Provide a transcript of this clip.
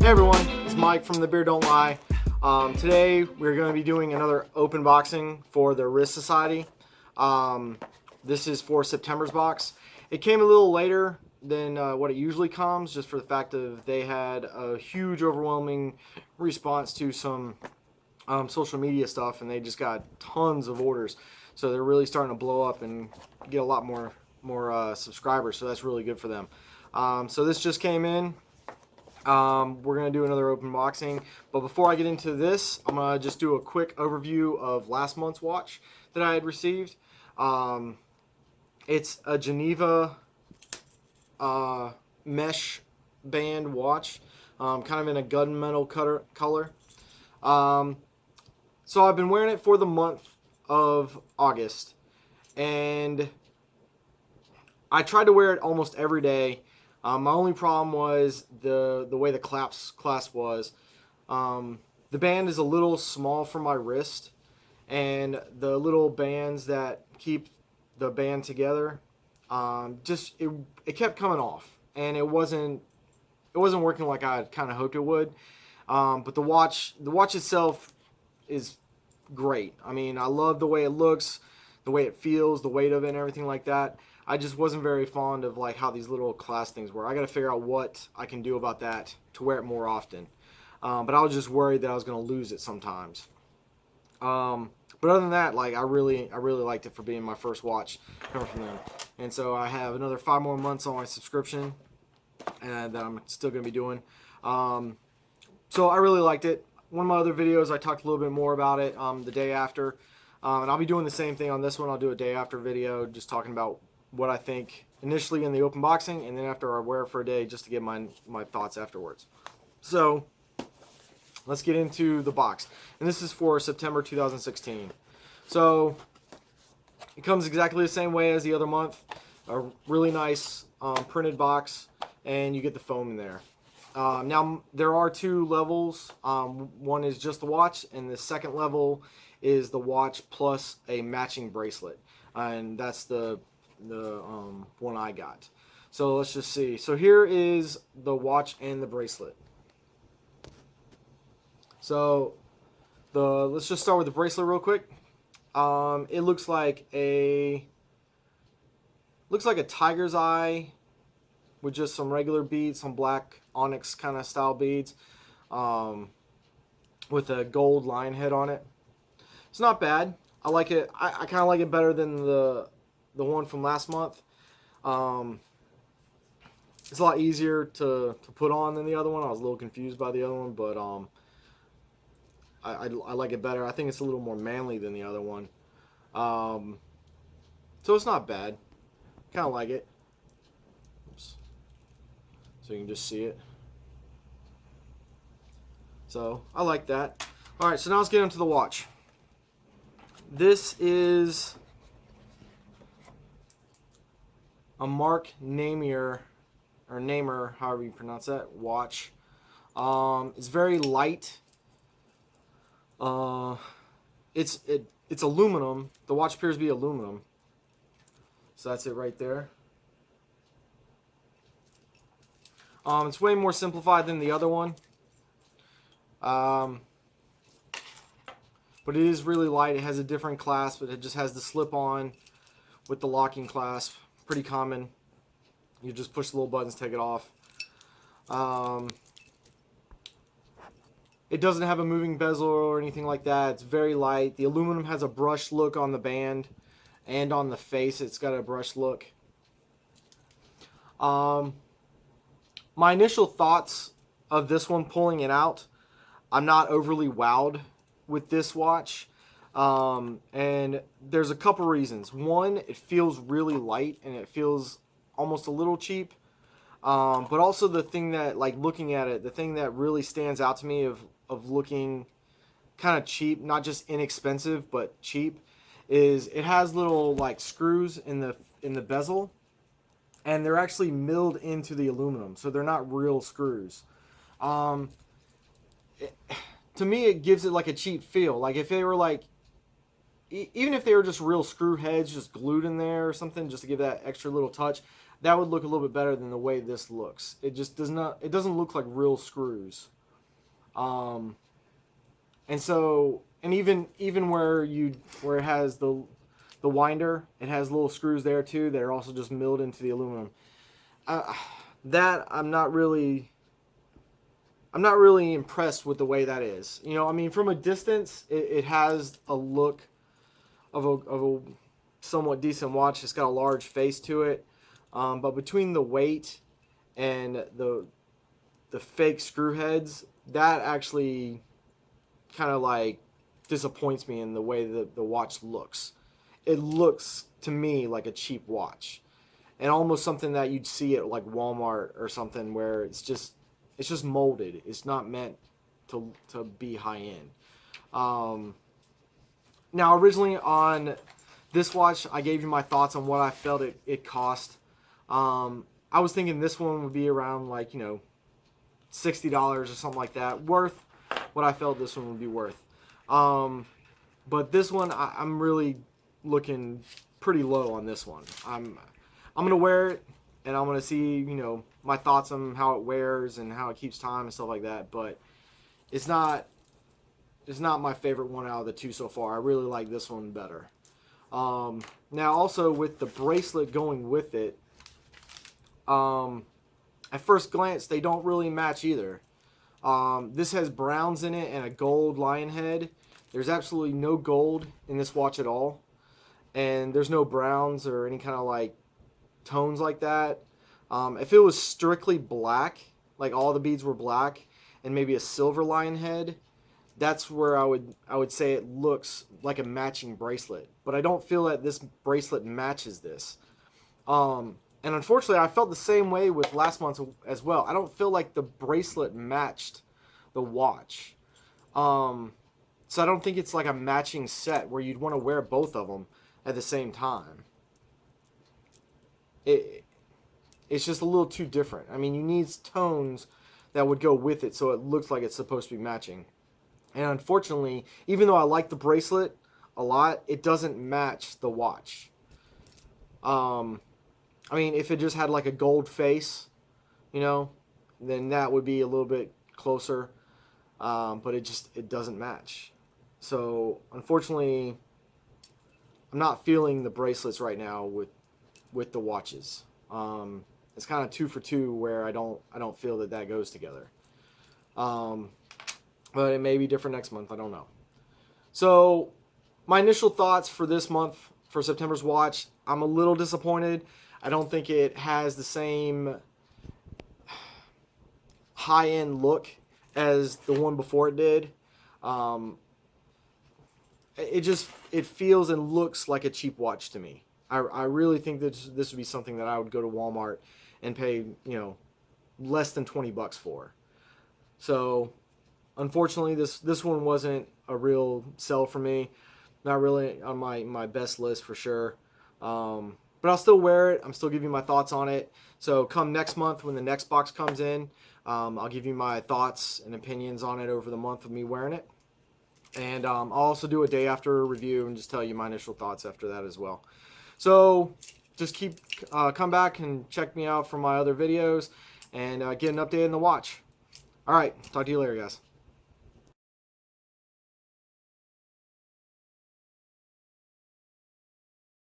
Hey everyone, it's Mike from The Beer Don't Lie. Today we're going to be doing another open boxing for the Wrist Society. This is for September's box. It came a little later than what it usually comes, just for the fact of they had a huge overwhelming response to some social media stuff, and they just got tons of orders. So they're really starting to blow up and get a lot more subscribers, so that's really good for them. So this just came in. We're going to do another open boxing, but before I get into this, I'm going to just do a quick overview of last month's watch that I had received. It's a Geneva mesh band watch, kind of in a gunmetal color. So I've been wearing it for the month of August, and I tried to wear it almost every day. My only problem was the way the clasp was. The band is a little small for my wrist, and the little bands that keep the band together, it kept coming off, and it wasn't working like I kind of hoped it would. But the watch itself is great. I mean, I love the way it looks, the way it feels, the weight of it, and everything like that. I just wasn't very fond of like how these little clasp things were. I got to figure out what I can do about that to wear it more often. But I was just worried that I was going to lose it sometimes. But other than that, like I really liked it for being my first watch coming from them. And so I have another 5 more months on my subscription, and that I'm still going to be doing. So I really liked it. One of my other videos, I talked a little bit more about it the day after. And I'll be doing the same thing on this one. I'll do a day after video just talking about what I think initially in the open boxing, and then after I wear it for a day just to get my thoughts afterwards. So let's get into the box. And this is for September 2016. So it comes exactly the same way as the other month. A really nice printed box, and you get the foam in there. Now there are 2 levels. One is just the watch, and the second level is the watch plus a matching bracelet, and that's the one I got. So let's just see. So here is the watch and the bracelet. So let's just start with the bracelet real quick. It looks like a tiger's eye with just some regular beads, some black onyx kind of style beads, with a gold lion head on it. It's not bad. I like it. I kind of like it better than the one from last month. It's a lot easier to put on than the other one. I was a little confused by the other one, but I like it better. I think it's a little more manly than the other one. So it's not bad. Kind of like it. Oops. So you can just see it. So I like that. All right, so now let's get into the watch. This is a Mark Namier, or Namer, however you pronounce that, watch. It's very light. It's aluminum. The watch appears to be aluminum. So that's it right there. It's way more simplified than the other one. But it is really light. It has a different clasp, but it just has the slip-on with the locking clasp. Pretty common. You just push the little buttons, take it off. It doesn't have a moving bezel or anything like that. It's very light. The aluminum has a brushed look on the band, and on the face it's got a brushed look. My initial thoughts of this one, pulling it out, I'm not overly wowed with this watch. And there's a couple reasons. One, it feels really light and it feels almost a little cheap. But also the thing that, like, looking at it, the thing that really stands out to me of looking kind of cheap, not just inexpensive, but cheap, is it has little like screws in the bezel, and they're actually milled into the aluminum, so they're not real screws. To me, it gives it like a cheap feel. Like if they were like, even if they were just real screw heads just glued in there or something, just to give that extra little touch, that would look a little bit better than the way this looks. It just does not. It doesn't look like real screws. And so, and even where it has the winder, it has little screws there too that are also just milled into the aluminum. Uh, that I'm not really impressed with the way that is. You know, I mean, from a distance, it has a look of a somewhat decent watch. It's got a large face to it, but between the weight and the fake screw heads, that actually kind of like disappoints me in the way that the watch looks. It looks to me like a cheap watch, and almost something that you'd see at like Walmart or something, where it's just molded. It's not meant to be high end. Now, originally on this watch, I gave you my thoughts on what I felt it cost. I was thinking this one would be around like, you know, $60 or something like that, worth what I felt this one would be worth. But this one, I'm really looking pretty low on this one. I'm gonna wear it, and I'm gonna see, you know, my thoughts on how it wears and how it keeps time and stuff like that. But it's not my favorite one out of the two so far. I really like this one better. Now, also with the bracelet going with it, at first glance, they don't really match either. This has browns in it and a gold lion head. There's absolutely no gold in this watch at all. And there's no browns or any kind of like tones like that. If it was strictly black, like all the beads were black, and maybe a silver lion head, that's where I would say it looks like a matching bracelet. But I don't feel that this bracelet matches this. And unfortunately, I felt the same way with last month as well. I don't feel like the bracelet matched the watch. So I don't think it's like a matching set where you'd want to wear both of them at the same time. It's just a little too different. I mean, you need tones that would go with it so it looks like it's supposed to be matching. And unfortunately, even though I like the bracelet a lot, it doesn't match the watch. I mean, if it just had like a gold face, you know, then that would be a little bit closer. But it doesn't match. So unfortunately, I'm not feeling the bracelets right now with the watches. It's kind of 2 for 2 where I don't feel that goes together. But it may be different next month. I don't know. So my initial thoughts for this month, for September's watch, I'm a little disappointed. I don't think it has the same high-end look as the one before it did. It feels and looks like a cheap watch to me. I really think that this would be something that I would go to Walmart and pay, you know, less than $20 for. So unfortunately, this one wasn't a real sell for me. Not really on my best list for sure. But I'll still wear it. I'm still giving you my thoughts on it. So come next month when the next box comes in, I'll give you my thoughts and opinions on it over the month of me wearing it. And I'll also do a day after review and just tell you my initial thoughts after that as well. So just come back and check me out for my other videos and get an update on the watch. All right, talk to you later, guys.